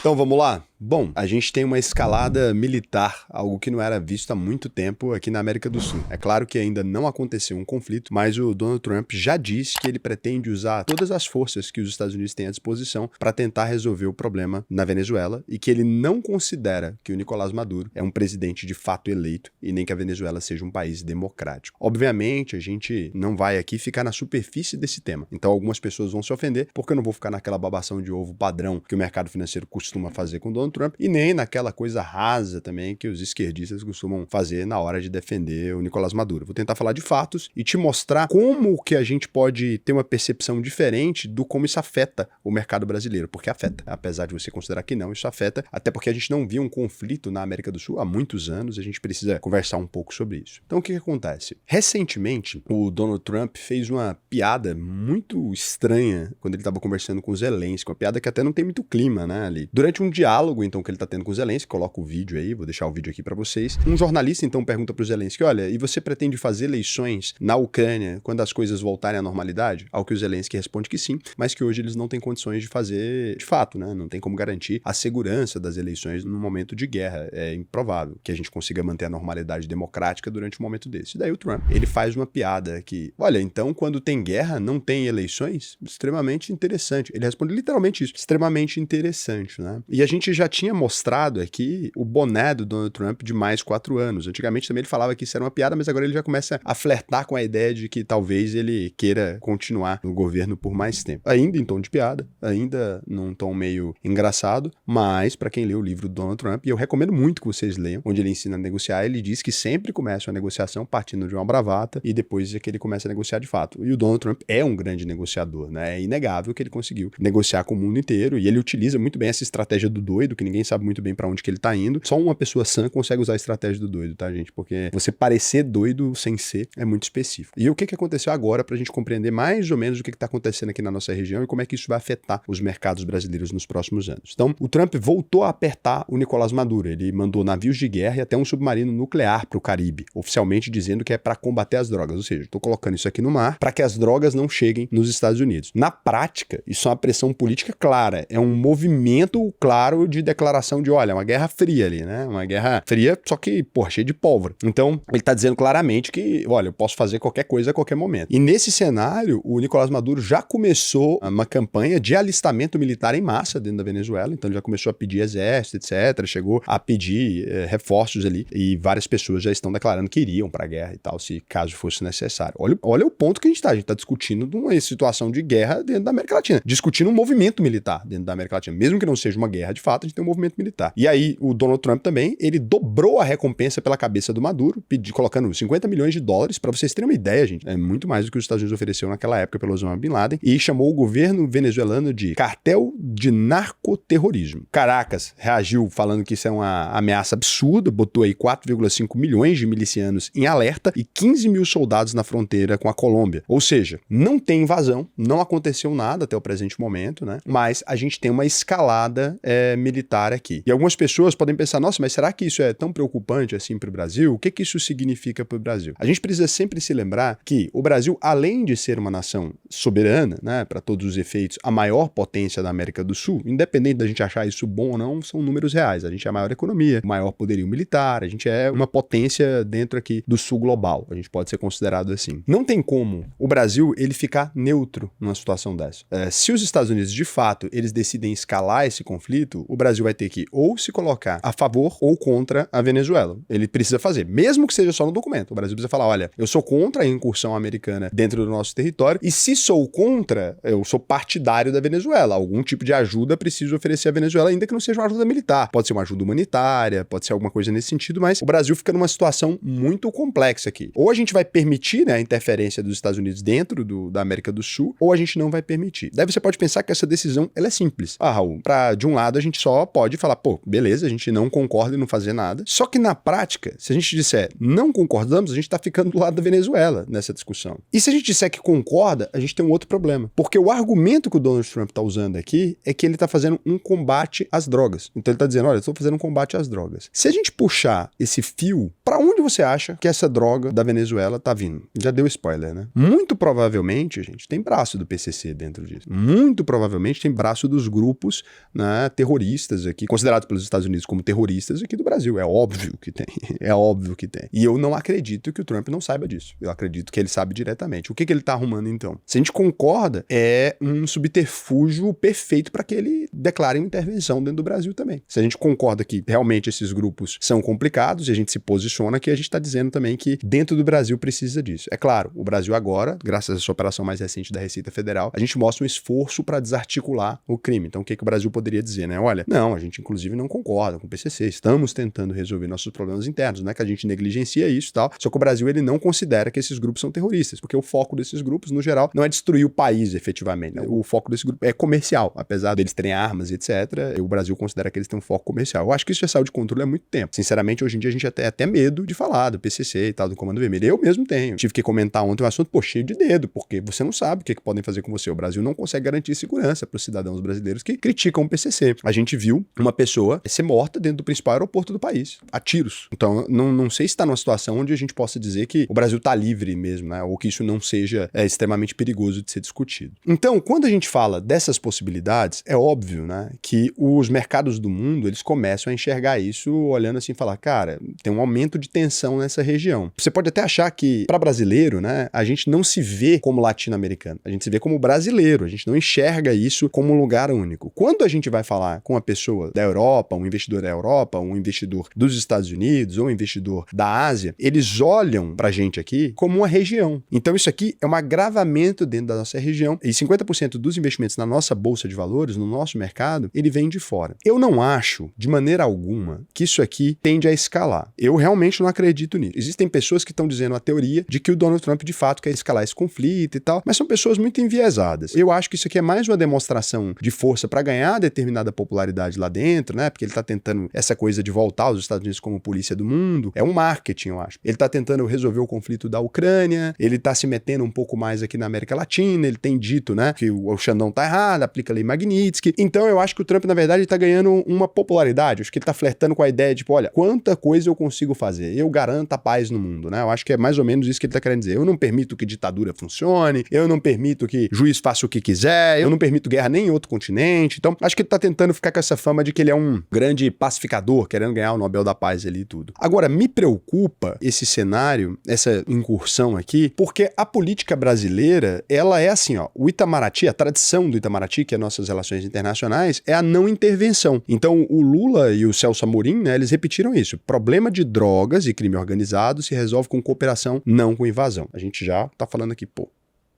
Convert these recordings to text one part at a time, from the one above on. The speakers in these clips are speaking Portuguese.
Então vamos lá? Bom, a gente tem uma escalada militar, algo que não era visto há muito tempo aqui na América do Sul. É claro que ainda não aconteceu um conflito, mas o Donald Trump já disse que ele pretende usar todas as forças que os Estados Unidos têm à disposição para tentar resolver o problema na Venezuela e que ele não considera que o Nicolás Maduro é um presidente de fato eleito e nem que a Venezuela seja um país democrático. Obviamente, a gente não vai aqui ficar na superfície desse tema. Então algumas pessoas vão se ofender porque eu não vou ficar naquela babação de ovo padrão que o mercado financeiro costuma fazer com Donald Trump e nem naquela coisa rasa também que os esquerdistas costumam fazer na hora de defender o Nicolás Maduro. Vou tentar falar de fatos e te mostrar como que a gente pode ter uma percepção diferente do como isso afeta o mercado brasileiro, porque afeta, apesar de você considerar que não, isso afeta, até porque a gente não viu um conflito na América do Sul há muitos anos, a gente precisa conversar um pouco sobre isso. Então o que acontece? Recentemente, o Donald Trump fez uma piada muito estranha quando ele estava conversando com o Zelensky, uma piada que até não tem muito clima, né, ali. Durante um diálogo, então, que ele tá tendo com o Zelensky, coloca o vídeo aí, vou deixar o vídeo aqui pra vocês. Um jornalista, então, pergunta pro Zelensky, olha, e você pretende fazer eleições na Ucrânia quando as coisas voltarem à normalidade? Ao que o Zelensky responde que sim, mas que hoje eles não têm condições de fazer de fato, né? Não tem como garantir a segurança das eleições num momento de guerra. É improvável que a gente consiga manter a normalidade democrática durante um momento desse. E daí o Trump, ele faz uma piada que, olha, então quando tem guerra, não tem eleições? Extremamente interessante. Ele responde literalmente isso, extremamente interessante, né? E a gente já tinha mostrado aqui o boné do Donald Trump de mais 4 anos. Antigamente também ele falava que isso era uma piada, mas agora ele já começa a flertar com a ideia de que talvez ele queira continuar no governo por mais tempo. Ainda em tom de piada, ainda num tom meio engraçado, mas para quem lê o livro do Donald Trump, e eu recomendo muito que vocês leiam, onde ele ensina a negociar, ele diz que sempre começa uma negociação partindo de uma bravata e depois é que ele começa a negociar de fato. E o Donald Trump é um grande negociador, né? É inegável que ele conseguiu negociar com o mundo inteiro e ele utiliza muito bem essa estratégia do doido, que ninguém sabe muito bem pra onde que ele tá indo. Só uma pessoa sã consegue usar a estratégia do doido, tá, gente? Porque você parecer doido sem ser é muito específico. E o que aconteceu agora pra gente compreender mais ou menos o que tá acontecendo aqui na nossa região e como é que isso vai afetar os mercados brasileiros nos próximos anos. Então, o Trump voltou a apertar o Nicolás Maduro. Ele mandou navios de guerra e até um submarino nuclear pro Caribe, oficialmente dizendo que é pra combater as drogas. Ou seja, tô colocando isso aqui no mar pra que as drogas não cheguem nos Estados Unidos. Na prática, isso é uma pressão política clara. É um movimento claro de declaração de, olha, uma guerra fria ali, né? Uma guerra fria, só que, pô, cheia de pólvora. Então, ele tá dizendo claramente que, olha, eu posso fazer qualquer coisa a qualquer momento. E nesse cenário, o Nicolás Maduro já começou uma campanha de alistamento militar em massa dentro da Venezuela, então ele já começou a pedir exército, etc., chegou a pedir reforços ali, e várias pessoas já estão declarando que iriam pra guerra e tal, se caso fosse necessário. Olha o ponto que a gente tá discutindo de uma situação de guerra dentro da América Latina, discutindo um movimento militar dentro da América Latina, mesmo que não seja uma guerra de fato, a gente tem um movimento militar. E aí, o Donald Trump também, ele dobrou a recompensa pela cabeça do Maduro, colocando 50 milhões de dólares, pra vocês terem uma ideia, gente, é muito mais do que os Estados Unidos ofereceu naquela época pelo Osama Bin Laden, e chamou o governo venezuelano de cartel de narcoterrorismo. Caracas reagiu falando que isso é uma ameaça absurda, botou aí 4,5 milhões de milicianos em alerta e 15 mil soldados na fronteira com a Colômbia. Ou seja, não tem invasão, não aconteceu nada até o presente momento, né? Mas a gente tem uma escalada militar aqui. E algumas pessoas podem pensar, nossa, mas será que isso é tão preocupante assim para o Brasil? O que isso significa para o Brasil? A gente precisa sempre se lembrar que o Brasil, além de ser uma nação soberana, né, para todos os efeitos, a maior potência da América do Sul, independente da gente achar isso bom ou não, são números reais. A gente é a maior economia, o maior poderio militar, a gente é uma potência dentro aqui do sul global. A gente pode ser considerado assim. Não tem como o Brasil ele ficar neutro numa situação dessa. Se os Estados Unidos, de fato, eles decidem escalar esse conflito, o Brasil vai ter que ou se colocar a favor ou contra a Venezuela. Ele precisa fazer, mesmo que seja só no documento. O Brasil precisa falar, olha, eu sou contra a incursão americana dentro do nosso território e se sou contra, eu sou partidário da Venezuela. Algum tipo de ajuda preciso oferecer à Venezuela, ainda que não seja uma ajuda militar. Pode ser uma ajuda humanitária, pode ser alguma coisa nesse sentido, mas o Brasil fica numa situação muito complexa aqui. Ou a gente vai permitir, né, a interferência dos Estados Unidos dentro da América do Sul, ou a gente não vai permitir. Daí você pode pensar que essa decisão, ela é simples. Raul, de um lado a gente só pode falar, pô, beleza, a gente não concorda e não fazer nada. Só que na prática, se a gente disser não concordamos, a gente tá ficando do lado da Venezuela nessa discussão. E se a gente disser que concorda, a gente tem um outro problema. Porque o argumento que o Donald Trump tá usando aqui é que ele tá fazendo um combate às drogas. Então ele tá dizendo, olha, eu tô fazendo um combate às drogas. Se a gente puxar esse fio, Pra onde você acha que essa droga da Venezuela tá vindo? Já deu spoiler, né? Muito provavelmente, gente, tem braço do PCC dentro disso. Muito provavelmente tem braço dos grupos, né, terroristas aqui, considerados pelos Estados Unidos como terroristas aqui do Brasil. É óbvio que tem. É óbvio que tem. E eu não acredito que o Trump não saiba disso. Eu acredito que ele sabe diretamente. O que ele tá arrumando, então? Se a gente concorda, é um subterfúgio perfeito para que ele declare uma intervenção dentro do Brasil também. Se a gente concorda que realmente esses grupos são complicados e a gente se posiciona aqui, a gente está dizendo também que dentro do Brasil precisa disso. É claro, o Brasil agora, graças a essa operação mais recente da Receita Federal, a gente mostra um esforço para desarticular o crime. Então o que o Brasil poderia dizer, né? Olha, não, a gente inclusive não concorda com o PCC, estamos tentando resolver nossos problemas internos, não é que a gente negligencia isso e tal, só que o Brasil ele não considera que esses grupos são terroristas, porque o foco desses grupos, no geral, não é destruir o país efetivamente, né? O foco desse grupo é comercial, apesar deles terem armas e etc, o Brasil considera que eles têm um foco comercial. Eu acho que isso já saiu de controle há muito tempo. Sinceramente, hoje em dia a gente tem até medo de falar do PCC e tal, do Comando Vermelho. Eu mesmo tenho. Tive que comentar ontem um assunto, pô, cheio de dedo, porque você não sabe o que podem fazer com você. O Brasil não consegue garantir segurança para os cidadãos brasileiros que criticam o PCC. A gente viu uma pessoa ser morta dentro do principal aeroporto do país, a tiros. Então, não sei se está numa situação onde a gente possa dizer que o Brasil está livre mesmo, né? Ou que isso não seja extremamente perigoso de ser discutido. Então, quando a gente fala dessas possibilidades, é óbvio, né, que os mercados do mundo, eles começam a enxergar isso olhando assim e falar, cara, tem um aumento de tensão nessa região. Você pode até achar que, para brasileiro, né, a gente não se vê como latino-americano, a gente se vê como brasileiro, a gente não enxerga isso como um lugar único. Quando a gente vai falar com uma pessoa da Europa, um investidor da Europa, um investidor dos Estados Unidos ou um investidor da Ásia, eles olham pra gente aqui como uma região. Então isso aqui é um agravamento dentro da nossa região e 50% dos investimentos na nossa bolsa de valores, no nosso mercado, ele vem de fora. Eu não acho, de maneira alguma, que isso aqui tende a escalar. Eu realmente não acredito nisso. Existem pessoas que estão dizendo a teoria de que o Donald Trump de fato quer escalar esse conflito e tal, mas são pessoas muito enviesadas. Eu acho que isso aqui é mais uma demonstração de força para ganhar determinada popularidade lá dentro, né? Porque ele tá tentando essa coisa de voltar aos Estados Unidos como polícia do mundo. É um marketing, eu acho. Ele tá tentando resolver o conflito da Ucrânia, ele tá se metendo um pouco mais aqui na América Latina, ele tem dito, né, que o Xandão tá errado, aplica a lei Magnitsky. Então eu acho que o Trump, na verdade, tá ganhando uma popularidade. Eu acho que ele tá flertando com a ideia de, tipo, olha, quanta coisa eu consigo fazer? Eu garanto a paz no mundo, né? Eu acho que é mais ou menos isso que ele tá querendo dizer. Eu não permito que ditadura funcione, eu não permito que juiz faça o que quiser, eu não permito guerra nem em outro continente. Então, acho que ele tá tentando ficar com essa fama de que ele é um grande pacificador, querendo ganhar o Nobel da Paz ali e tudo. Agora, me preocupa esse cenário, essa incursão aqui, porque a política brasileira, ela é assim, ó, o Itamaraty, a tradição do Itamaraty, que é nossas relações internacionais, é a não intervenção. Então, o Lula e o Celso Amorim, né, eles repetiram isso. Problema de drogas e crime organizado se resolve com cooperação, não com invasão. A gente já tá falando aqui, pô,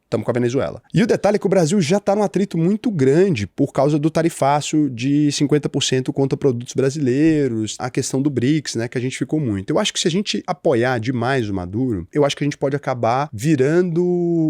estamos com a Venezuela. E o detalhe é que o Brasil já está num atrito muito grande por causa do tarifaço de 50% contra produtos brasileiros, a questão do BRICS, né, que a gente ficou muito. Eu acho que se a gente apoiar demais o Maduro, eu acho que a gente pode acabar virando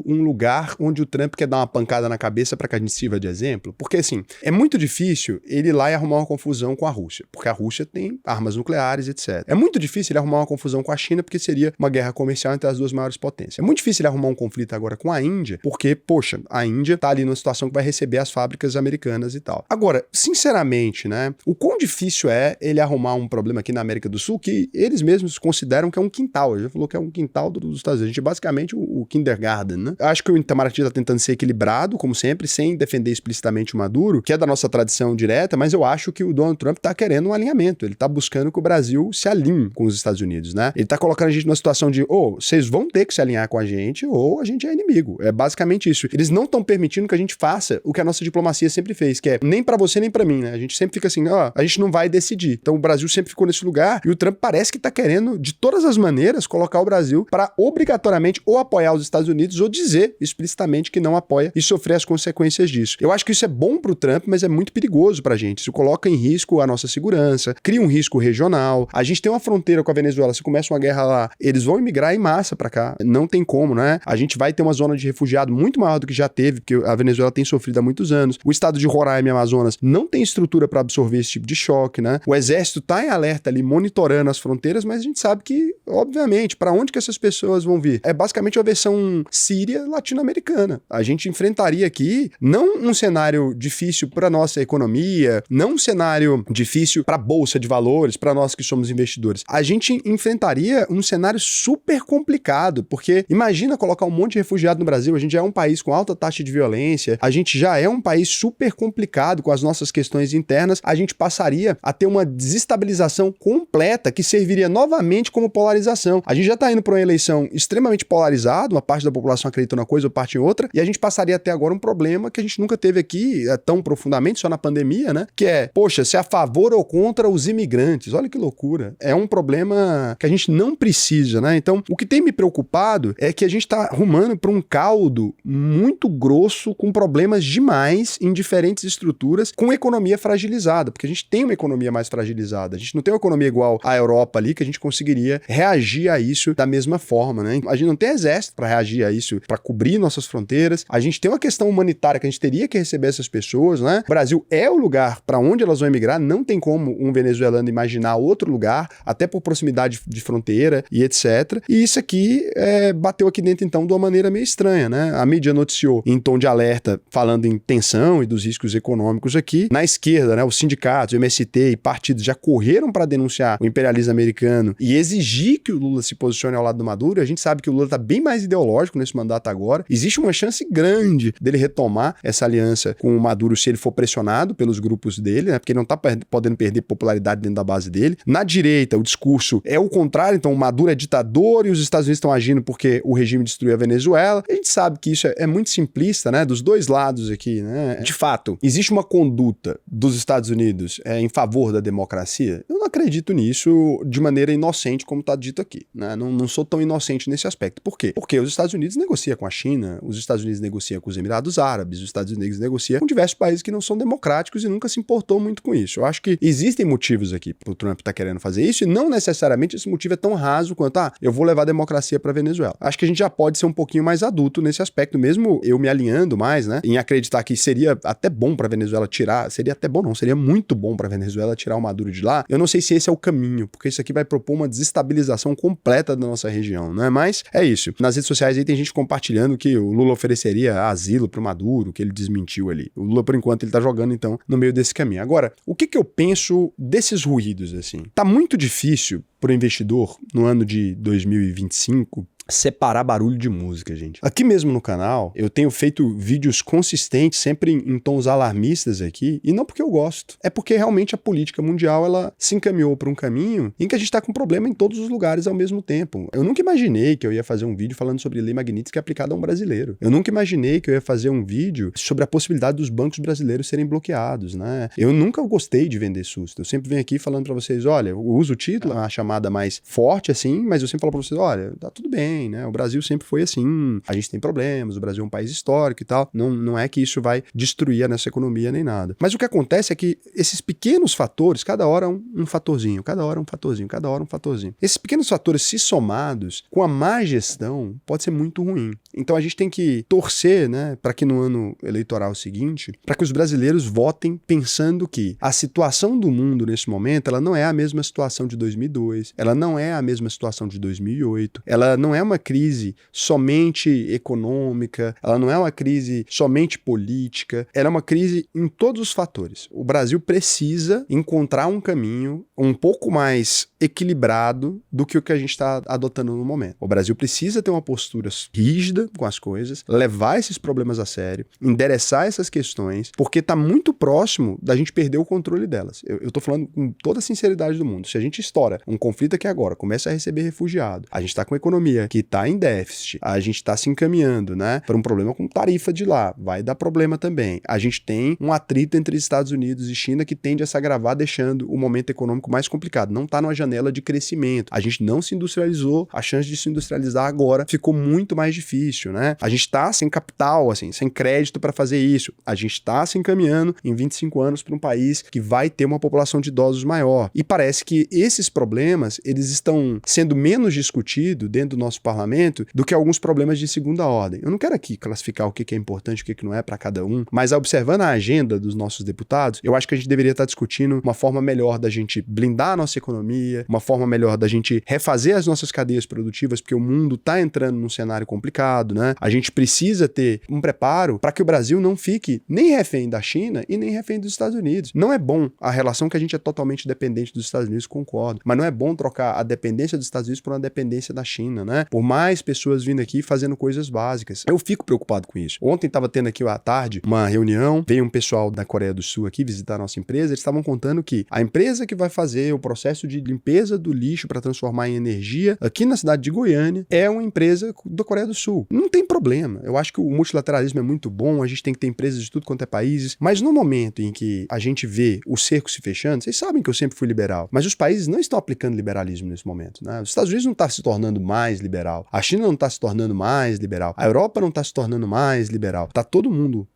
um lugar onde o Trump quer dar uma pancada na cabeça para que a gente sirva de exemplo. Porque, assim, é muito difícil ele ir lá e arrumar uma confusão com a Rússia, porque a Rússia tem armas nucleares, etc. É muito difícil ele arrumar uma confusão com a China, porque seria uma guerra comercial entre as duas maiores potências. É muito difícil ele arrumar um conflito agora com a Índia, porque, poxa, a Índia tá ali numa situação que vai receber as fábricas americanas e tal. Agora, sinceramente, né, o quão difícil é ele arrumar um problema aqui na América do Sul que eles mesmos consideram que é um quintal. Ele já falou que é um quintal dos Estados Unidos. A gente é basicamente o kindergarten, né? Eu acho que o Itamaraty tá tentando ser equilibrado, como sempre, sem defender explicitamente o Maduro, que é da nossa tradição direta, mas eu acho que o Donald Trump tá querendo um alinhamento. Ele tá buscando que o Brasil se alinhe com os Estados Unidos, né? Ele tá colocando a gente numa situação de, vocês vão ter que se alinhar com a gente, ou a gente é inimigo. É basicamente isso. Eles não estão permitindo que a gente faça o que a nossa diplomacia sempre fez, que é nem pra você nem pra mim, né? A gente sempre fica assim, a gente não vai decidir. Então o Brasil sempre ficou nesse lugar e o Trump parece que tá querendo, de todas as maneiras, colocar o Brasil para obrigatoriamente ou apoiar os Estados Unidos ou dizer explicitamente que não apoia e sofrer as consequências disso. Eu acho que isso é bom pro Trump, mas é muito perigoso pra gente. Isso coloca em risco a nossa segurança, cria um risco regional. A gente tem uma fronteira com a Venezuela, se começa uma guerra lá, eles vão imigrar em massa pra cá. Não tem como, né? A gente vai ter uma zona de refugiados refugiado muito maior do que já teve, porque a Venezuela tem sofrido há muitos anos. O estado de Roraima e Amazonas não tem estrutura para absorver esse tipo de choque, né? O exército tá em alerta ali, monitorando as fronteiras, mas a gente sabe que, obviamente, para onde que essas pessoas vão vir? É basicamente a versão síria latino-americana. A gente enfrentaria aqui não um cenário difícil para nossa economia, não um cenário difícil para a bolsa de valores, para nós que somos investidores. A gente enfrentaria um cenário super complicado, porque imagina colocar um monte de refugiado no Brasil, a gente já é um país com alta taxa de violência, a gente já é um país super complicado com as nossas questões internas, a gente passaria a ter uma desestabilização completa que serviria novamente como polarização. A gente já está indo para uma eleição extremamente polarizada, uma parte da população acredita uma coisa, outra parte em outra, e a gente passaria até agora um problema que a gente nunca teve aqui tão profundamente, só na pandemia, né? Que é, poxa, se é a favor ou contra os imigrantes. Olha que loucura. É um problema que a gente não precisa, né? Então, o que tem me preocupado é que a gente está rumando para um caldo muito grosso, com problemas demais em diferentes estruturas, com economia fragilizada, porque a gente tem uma economia mais fragilizada. A gente não tem uma economia igual à Europa ali, que a gente conseguiria reagir a isso da mesma forma, né? A gente não tem exército para reagir a isso, para cobrir nossas fronteiras. A gente tem uma questão humanitária que a gente teria que receber essas pessoas, né? O Brasil é o lugar para onde elas vão emigrar, não tem como um venezuelano imaginar outro lugar, até por proximidade de fronteira e etc. E isso aqui bateu aqui dentro, então, de uma maneira meio estranha, né? A mídia noticiou em tom de alerta, falando em tensão e dos riscos econômicos aqui. Na esquerda, né, os sindicatos, o MST e partidos já correram para denunciar o imperialismo americano e exigir que o Lula se posicione ao lado do Maduro. A gente sabe que o Lula está bem mais ideológico nesse mandato agora. Existe uma chance grande dele retomar essa aliança com o Maduro se ele for pressionado pelos grupos dele, né? Porque ele não está podendo perder popularidade dentro da base dele. Na direita, o discurso é o contrário, então o Maduro é ditador e os Estados Unidos estão agindo porque o regime destruiu a Venezuela. A gente sabe que isso é muito simplista, né? Dos dois lados aqui, né? De fato, existe uma conduta dos Estados Unidos em favor da democracia? Eu não acredito nisso de maneira inocente, como está dito aqui, né? Não sou tão inocente nesse aspecto. Por quê? Porque os Estados Unidos negociam com a China, os Estados Unidos negociam com os Emirados Árabes, os Estados Unidos negociam com diversos países que não são democráticos e nunca se importou muito com isso. Eu acho que existem motivos aqui para o Trump estar querendo fazer isso e não necessariamente esse motivo é tão raso quanto, eu vou levar a democracia para Venezuela. Acho que a gente já pode ser um pouquinho mais adulto nesse aspecto, mesmo eu me alinhando mais, né, em acreditar que seria até bom para Venezuela tirar, seria até bom não, seria muito bom para Venezuela tirar o Maduro de lá. Eu não sei se esse é o caminho, porque isso aqui vai propor uma desestabilização completa da nossa região, né? Mas é isso. Nas redes sociais aí tem gente compartilhando que o Lula ofereceria asilo pro Maduro, que ele desmentiu ali. O Lula, por enquanto, ele tá jogando, então, no meio desse caminho. Agora, o que eu penso desses ruídos, assim? Tá muito difícil pro investidor, no ano de 2025, separar barulho de música, gente. Aqui mesmo no canal, eu tenho feito vídeos consistentes, sempre em tons alarmistas aqui, e não porque eu gosto, é porque realmente a política mundial, ela se encaminhou para um caminho em que a gente tá com problema em todos os lugares ao mesmo tempo. Eu nunca imaginei que eu ia fazer um vídeo falando sobre lei Magnitsky aplicada a um brasileiro. Eu nunca imaginei que eu ia fazer um vídeo sobre a possibilidade dos bancos brasileiros serem bloqueados, né? Eu nunca gostei de vender susto. Eu sempre venho aqui falando para vocês, olha, eu uso o título, uma chamada mais forte assim, mas eu sempre falo para vocês, olha, tá tudo bem, né? O Brasil sempre foi assim, a gente tem problemas, o Brasil é um país histórico e tal, não é que isso vai destruir a nossa economia nem nada. Mas o que acontece é que esses pequenos fatores, cada hora um fatorzinho, cada hora um fatorzinho, cada hora um fatorzinho. Esses pequenos fatores, se somados, com a má gestão, pode ser muito ruim. Então a gente tem que torcer, né, para que no ano eleitoral seguinte, para que os brasileiros votem pensando que a situação do mundo nesse momento, ela não é a mesma situação de 2002, ela não é a mesma situação de 2008, ela não é uma crise somente econômica, ela não é uma crise somente política, ela é uma crise em todos os fatores. O Brasil precisa encontrar um caminho um pouco mais equilibrado do que o que a gente está adotando no momento. O Brasil precisa ter uma postura rígida com as coisas, levar esses problemas a sério, endereçar essas questões, porque está muito próximo da gente perder o controle delas. Eu estou falando com toda a sinceridade do mundo. Se a gente estoura um conflito aqui agora, começa a receber refugiado, a gente está com economia que está em déficit, a gente está se encaminhando, né, para um problema com tarifa de lá, vai dar problema também. A gente tem um atrito entre Estados Unidos e China que tende a se agravar, deixando o momento econômico mais complicado. Não está numa janela janela de crescimento. A gente não se industrializou, a chance de se industrializar agora ficou muito mais difícil, né? A gente está sem capital, assim, sem crédito para fazer isso. A gente está se encaminhando em 25 anos para um país que vai ter uma população de idosos maior. E parece que esses problemas, eles estão sendo menos discutidos dentro do nosso parlamento do que alguns problemas de segunda ordem. Eu não quero aqui classificar o que é importante e o que não é para cada um, mas observando a agenda dos nossos deputados, eu acho que a gente deveria estar discutindo uma forma melhor da gente blindar a nossa economia, uma forma melhor da gente refazer as nossas cadeias produtivas, porque o mundo está entrando num cenário complicado, né? A gente precisa ter um preparo para que o Brasil não fique nem refém da China e nem refém dos Estados Unidos. Não é bom a relação que a gente é totalmente dependente dos Estados Unidos, concordo, mas não é bom trocar a dependência dos Estados Unidos por uma dependência da China, né? Por mais pessoas vindo aqui fazendo coisas básicas. Eu fico preocupado com isso. Ontem estava tendo aqui à tarde uma reunião, veio um pessoal da Coreia do Sul aqui visitar a nossa empresa, eles estavam contando que a empresa que vai fazer o processo de limpeza do lixo para transformar em energia aqui na cidade de Goiânia é uma empresa da Coreia do Sul. Não tem problema. Eu acho que o multilateralismo é muito bom, a gente tem que ter empresas de tudo quanto é países, mas no momento em que a gente vê o cerco se fechando, vocês sabem que eu sempre fui liberal, mas os países não estão aplicando liberalismo nesse momento, né? Os Estados Unidos não está se tornando mais liberal, a China não está se tornando mais liberal, a Europa não está se tornando mais liberal. Tá todo mundo,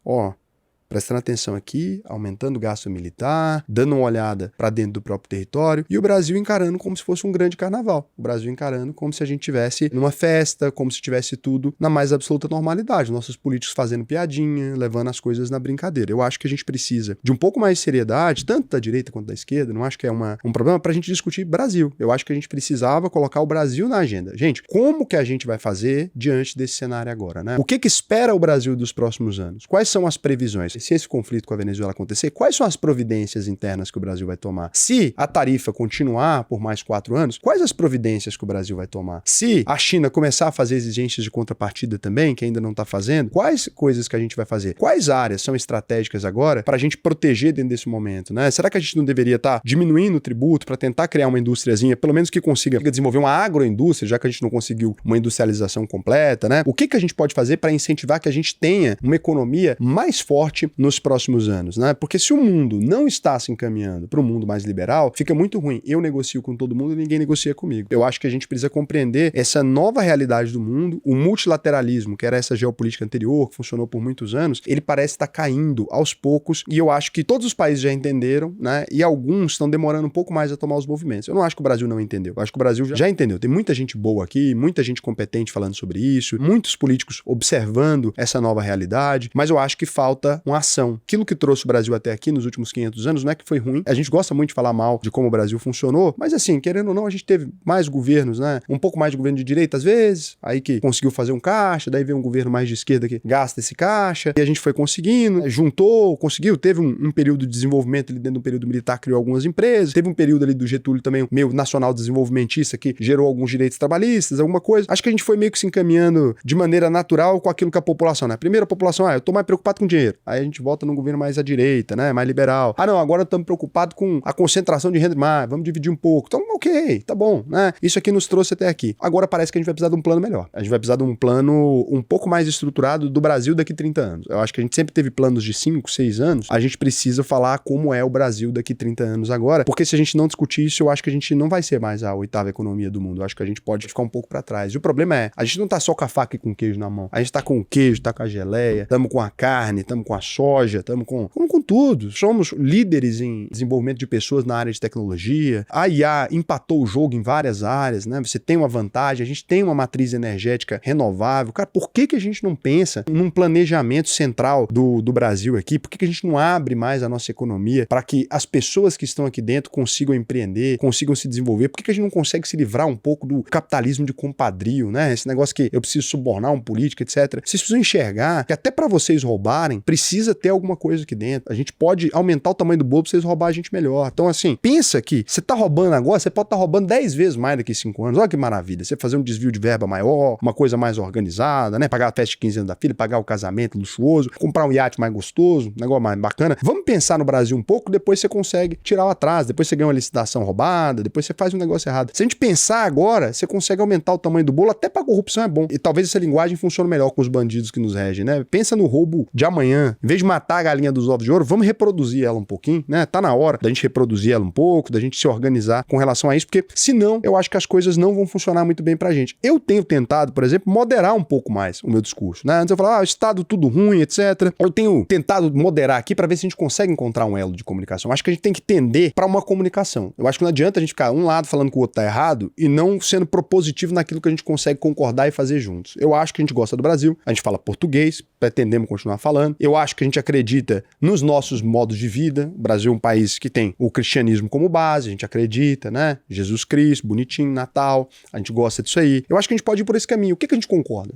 prestando atenção aqui, aumentando o gasto militar, dando uma olhada para dentro do próprio território, e o Brasil encarando como se fosse um grande carnaval. O Brasil encarando como se a gente tivesse numa festa, como se tivesse tudo na mais absoluta normalidade. Nossos políticos fazendo piadinha, levando as coisas na brincadeira. Eu acho que a gente precisa de um pouco mais de seriedade, tanto da direita quanto da esquerda, não acho que é um problema para a gente discutir Brasil. Eu acho que a gente precisava colocar o Brasil na agenda. Gente, como que a gente vai fazer diante desse cenário agora, né? O que espera o Brasil dos próximos anos? Quais são as previsões? Se esse conflito com a Venezuela acontecer, quais são as providências internas que o Brasil vai tomar? Se a tarifa continuar por mais 4 anos, quais as providências que o Brasil vai tomar? Se a China começar a fazer exigências de contrapartida também, que ainda não está fazendo, quais coisas que a gente vai fazer? Quais áreas são estratégicas agora para a gente proteger dentro desse momento, né? Será que a gente não deveria estar diminuindo o tributo para tentar criar uma indústriazinha, pelo menos que consiga desenvolver uma agroindústria, já que a gente não conseguiu uma industrialização completa, né? O que a gente pode fazer para incentivar que a gente tenha uma economia mais forte nos próximos anos, né? Porque se o mundo não está se encaminhando para um mundo mais liberal, fica muito ruim. Eu negocio com todo mundo e ninguém negocia comigo. Eu acho que a gente precisa compreender essa nova realidade do mundo, o multilateralismo, que era essa geopolítica anterior, que funcionou por muitos anos, ele parece estar caindo aos poucos, e eu acho que todos os países já entenderam, né? E alguns estão demorando um pouco mais a tomar os movimentos. Eu não acho que o Brasil não entendeu. Eu acho que o Brasil já entendeu. Tem muita gente boa aqui, muita gente competente falando sobre isso, muitos políticos observando essa nova realidade, mas eu acho que falta uma ação. Aquilo que trouxe o Brasil até aqui nos últimos 500 anos não é que foi ruim. A gente gosta muito de falar mal de como o Brasil funcionou, mas assim, querendo ou não, a gente teve mais governos, né? Um pouco mais de governo de direita às vezes, aí que conseguiu fazer um caixa, daí veio um governo mais de esquerda que gasta esse caixa, e a gente foi conseguindo, juntou, conseguiu, teve um período de desenvolvimento ali dentro do período militar, criou algumas empresas, teve um período ali do Getúlio também, meio nacional desenvolvimentista, que gerou alguns direitos trabalhistas, alguma coisa. Acho que a gente foi meio que se encaminhando de maneira natural com aquilo que a população, né? Primeiro a população, eu tô mais preocupado com dinheiro. Aí a gente volta num governo mais à direita, né? Mais liberal. Não, agora estamos preocupados com a concentração de renda mais, vamos dividir um pouco. Então, ok, tá bom, né? Isso aqui nos trouxe até aqui. Agora parece que a gente vai precisar de um plano melhor. A gente vai precisar de um plano um pouco mais estruturado do Brasil daqui a 30 anos. Eu acho que a gente sempre teve planos de 5, 6 anos. A gente precisa falar como é o Brasil daqui a 30 anos agora, porque se a gente não discutir isso, eu acho que a gente não vai ser mais a 8ª economia do mundo. Eu acho que a gente pode ficar um pouco pra trás. E o problema é, a gente não tá só com a faca e com o queijo na mão. A gente tá com o queijo, tá com a geleia, estamos com a carne, estamos com a soja, estamos com tudo. Somos líderes em desenvolvimento de pessoas na área de tecnologia. A IA empatou o jogo em várias áreas, né? Você tem uma vantagem, a gente tem uma matriz energética renovável. Cara, por que a gente não pensa num planejamento central do Brasil aqui? Por que a gente não abre mais a nossa economia para que as pessoas que estão aqui dentro consigam empreender, consigam se desenvolver? Por que a gente não consegue se livrar um pouco do capitalismo de compadrio, né? Esse negócio que eu preciso subornar um político, etc. Vocês precisam enxergar que até para vocês roubarem, precisa ter alguma coisa aqui dentro. A gente pode aumentar o tamanho do bolo pra vocês roubar a gente melhor. Então, assim, pensa que você tá roubando agora, você pode estar roubando 10 vezes mais daqui a 5 anos. Olha que maravilha. Você fazer um desvio de verba maior, uma coisa mais organizada, né? Pagar a festa de 15 anos da filha, pagar o casamento luxuoso, comprar um iate mais gostoso, um negócio mais bacana. Vamos pensar no Brasil um pouco, depois você consegue tirar o atraso, depois você ganha uma licitação roubada, depois você faz um negócio errado. Se a gente pensar agora, você consegue aumentar o tamanho do bolo, até pra corrupção é bom. E talvez essa linguagem funcione melhor com os bandidos que nos regem, né? Pensa no roubo de amanhã. Em vez vez de matar a galinha dos ovos de ouro, vamos reproduzir ela um pouquinho, né? Tá na hora da gente reproduzir ela um pouco, da gente se organizar com relação a isso, porque senão eu acho que as coisas não vão funcionar muito bem pra gente. Eu tenho tentado, por exemplo, moderar um pouco mais o meu discurso, né? Antes eu falava, o Estado tudo ruim, etc. Eu tenho tentado moderar aqui pra ver se a gente consegue encontrar um elo de comunicação. Acho que a gente tem que tender pra uma comunicação. Eu acho que não adianta a gente ficar um lado falando que o outro tá errado e não sendo propositivo naquilo que a gente consegue concordar e fazer juntos. Eu acho que a gente gosta do Brasil, a gente fala português, pretendemos continuar falando. Eu acho que a gente acredita nos nossos modos de vida. O Brasil é um país que tem o cristianismo como base, a gente acredita, né? Jesus Cristo, bonitinho, Natal, a gente gosta disso aí. Eu acho que a gente pode ir por esse caminho. O que a gente concorda?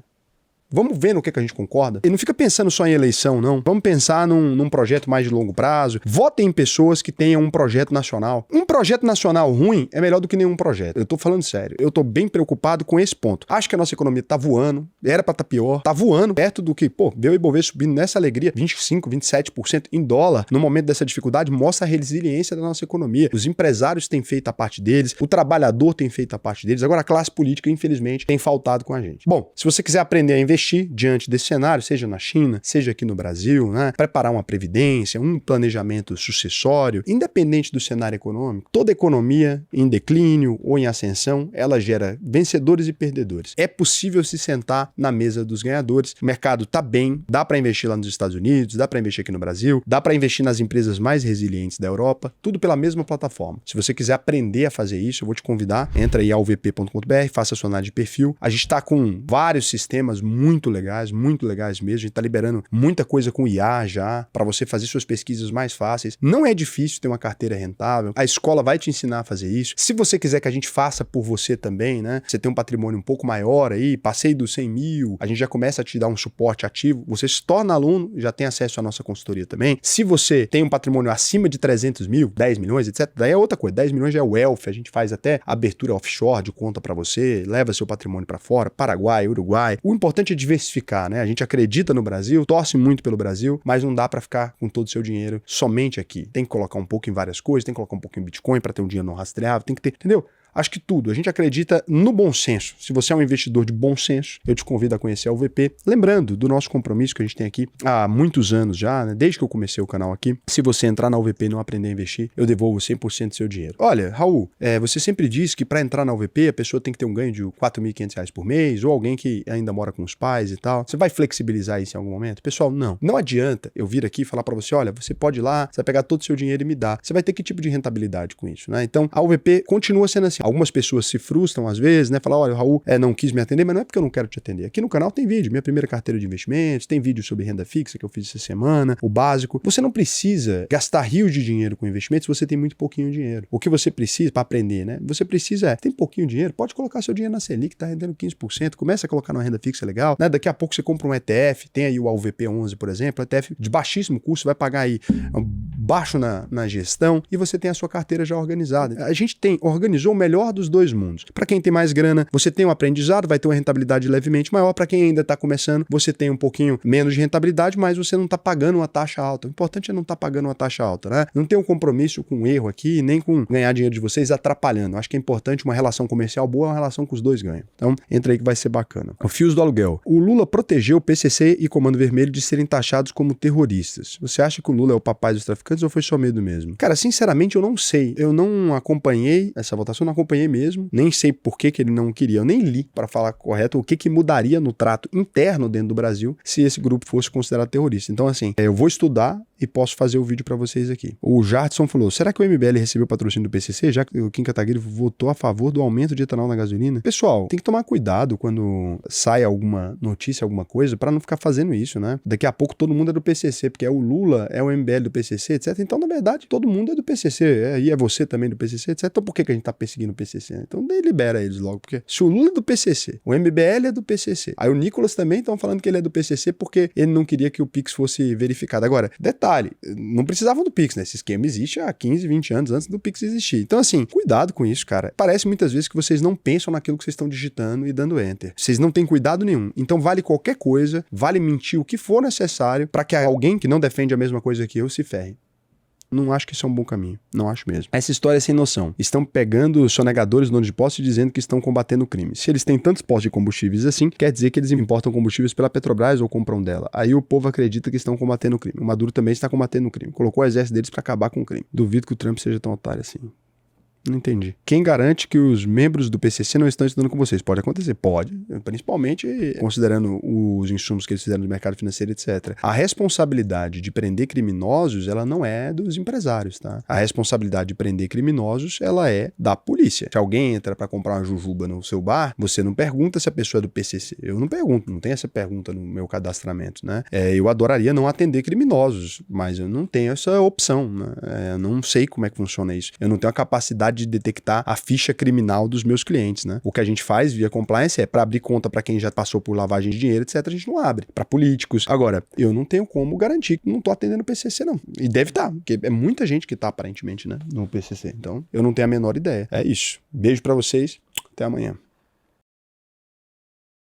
Vamos ver no que a gente concorda. E não fica pensando só em eleição, não. Vamos pensar num projeto mais de longo prazo. Votem em pessoas que tenham um projeto nacional. Um projeto nacional ruim é melhor do que nenhum projeto. Eu tô falando sério. Eu tô bem preocupado com esse ponto. Acho que a nossa economia tá voando. Era pra tá pior. Tá voando perto do que, ver o Ibovespa subindo nessa alegria. 25%, 27% em dólar. No momento dessa dificuldade, mostra a resiliência da nossa economia. Os empresários têm feito a parte deles. O trabalhador tem feito a parte deles. Agora a classe política, infelizmente, tem faltado com a gente. Bom, se você quiser aprender a investir diante desse cenário, seja na China, seja aqui no Brasil, né? Preparar uma previdência, um planejamento sucessório, independente do cenário econômico, toda economia em declínio ou em ascensão, ela gera vencedores e perdedores. É possível se sentar na mesa dos ganhadores. O mercado tá bem, dá para investir lá nos Estados Unidos, dá para investir aqui no Brasil, dá para investir nas empresas mais resilientes da Europa, tudo pela mesma plataforma. Se você quiser aprender a fazer isso, eu vou te convidar, entra aí alvp.com.br, faça a sua análise de perfil. A gente está com vários sistemas muito legais mesmo. A gente tá liberando muita coisa com IA já, para você fazer suas pesquisas mais fáceis. Não é difícil ter uma carteira rentável. A escola vai te ensinar a fazer isso. Se você quiser que a gente faça por você também, né? Você tem um patrimônio um pouco maior aí, passei dos 100 mil, a gente já começa a te dar um suporte ativo. Você se torna aluno, já tem acesso à nossa consultoria também. Se você tem um patrimônio acima de 300 mil, 10 milhões, etc., daí é outra coisa. 10 milhões já é wealth. A gente faz até abertura offshore de conta para você, leva seu patrimônio para fora, Paraguai, Uruguai. O importante é diversificar, né? A gente acredita no Brasil, torce muito pelo Brasil, mas não dá para ficar com todo o seu dinheiro somente aqui. Tem que colocar um pouco em várias coisas, tem que colocar um pouco em Bitcoin para ter um dinheiro não rastreável, tem que ter, entendeu? Acho que tudo. A gente acredita no bom senso. Se você é um investidor de bom senso, eu te convido a conhecer a UVP. Lembrando do nosso compromisso que a gente tem aqui há muitos anos já, né? Desde que eu comecei o canal aqui. Se você entrar na UVP e não aprender a investir, eu devolvo 100% do seu dinheiro. Olha, Raul, você sempre diz que para entrar na UVP a pessoa tem que ter um ganho de R$4.500 por mês, ou alguém que ainda mora com os pais e tal. Você vai flexibilizar isso em algum momento? Pessoal, não. Não adianta eu vir aqui e falar para você, olha, você pode ir lá, você vai pegar todo o seu dinheiro e me dar. Você vai ter que tipo de rentabilidade com isso, né? Então, a UVP continua sendo assim. Algumas pessoas se frustram às vezes, né? Falar, olha, o Raul não quis me atender, mas não é porque eu não quero te atender. Aqui no canal tem vídeo, minha primeira carteira de investimentos, tem vídeo sobre renda fixa que eu fiz essa semana, o básico. Você não precisa gastar rios de dinheiro com investimentos se você tem muito pouquinho dinheiro. O que você precisa para aprender, né? Você precisa, tem pouquinho dinheiro, pode colocar seu dinheiro na Selic, tá rendendo 15%, começa a colocar numa renda fixa legal, né? Daqui a pouco você compra um ETF, tem aí o AUVP11, por exemplo, ETF de baixíssimo custo, vai pagar aí baixo na gestão e você tem a sua carteira já organizada. A gente organizou o melhor dos dois mundos. Para quem tem mais grana, você tem um aprendizado, vai ter uma rentabilidade levemente maior. Para quem ainda está começando, você tem um pouquinho menos de rentabilidade, mas você não está pagando uma taxa alta. O importante é não estar pagando uma taxa alta, né? Não tem um compromisso com o erro aqui, nem com ganhar dinheiro de vocês atrapalhando. Acho que é importante uma relação comercial boa, uma relação que os dois ganham. Então, entra aí que vai ser bacana. O fios do aluguel. O Lula protegeu o PCC e Comando Vermelho de serem taxados como terroristas. Você acha que o Lula é o papai dos traficantes ou foi só medo mesmo? Cara, sinceramente, eu não sei. Eu não acompanhei essa votação, não acompanhei mesmo. Nem sei por que ele não queria. Eu nem li, para falar correto, o que mudaria no trato interno dentro do Brasil se esse grupo fosse considerado terrorista. Então, assim, eu vou estudar e posso fazer o vídeo para vocês aqui. O Jardson falou, será que o MBL recebeu patrocínio do PCC, já que o Kim Kataguiri votou a favor do aumento de etanol na gasolina? Pessoal, tem que tomar cuidado quando sai alguma notícia, alguma coisa, para não ficar fazendo isso, né? Daqui a pouco todo mundo é do PCC, porque é o Lula, é o MBL do PCC, etc. Então, na verdade, todo mundo é do PCC, e é você também do PCC, etc. Então, por que a gente tá perseguindo o PCC? Então, libera eles logo, porque se o Lula é do PCC, o MBL é do PCC, aí o Nicolas também estão falando que ele é do PCC porque ele não queria que o Pix fosse verificado. Agora, detalhe, não precisavam do Pix, né? Esse esquema existe há 15, 20 anos antes do Pix existir. Então, assim, cuidado com isso, cara. Parece muitas vezes que vocês não pensam naquilo que vocês estão digitando e dando enter. Vocês não têm cuidado nenhum. Então, vale qualquer coisa, vale mentir o que for necessário para que alguém que não defende a mesma coisa que eu se ferre. Não acho que isso é um bom caminho. Não acho mesmo. Essa história é sem noção. Estão pegando sonegadores, donos de postos, dizendo que estão combatendo o crime. Se eles têm tantos postos de combustíveis assim, quer dizer que eles importam combustíveis pela Petrobras ou compram dela. Aí o povo acredita que estão combatendo o crime. O Maduro também está combatendo o crime. Colocou o exército deles para acabar com o crime. Duvido que o Trump seja tão otário assim. Não entendi. Quem garante que os membros do PCC não estão estudando com vocês? Pode acontecer? Pode. Principalmente considerando os insumos que eles fizeram no mercado financeiro, etc. A responsabilidade de prender criminosos, ela não é dos empresários, tá? A responsabilidade de prender criminosos, ela é da polícia. Se alguém entra para comprar uma jujuba no seu bar, você não pergunta se a pessoa é do PCC. Eu não pergunto, não tem essa pergunta no meu cadastramento, né? Eu adoraria não atender criminosos, mas eu não tenho essa opção, né? Eu não sei como é que funciona isso. Eu não tenho a capacidade de detectar a ficha criminal dos meus clientes, né? O que a gente faz via compliance é para abrir conta para quem já passou por lavagem de dinheiro, etc, a gente não abre. Para políticos. Agora, eu não tenho como garantir que não tô atendendo o PCC, não. E deve estar, porque é muita gente que tá, aparentemente, né, no PCC. Então, eu não tenho a menor ideia. É isso. Beijo para vocês. Até amanhã.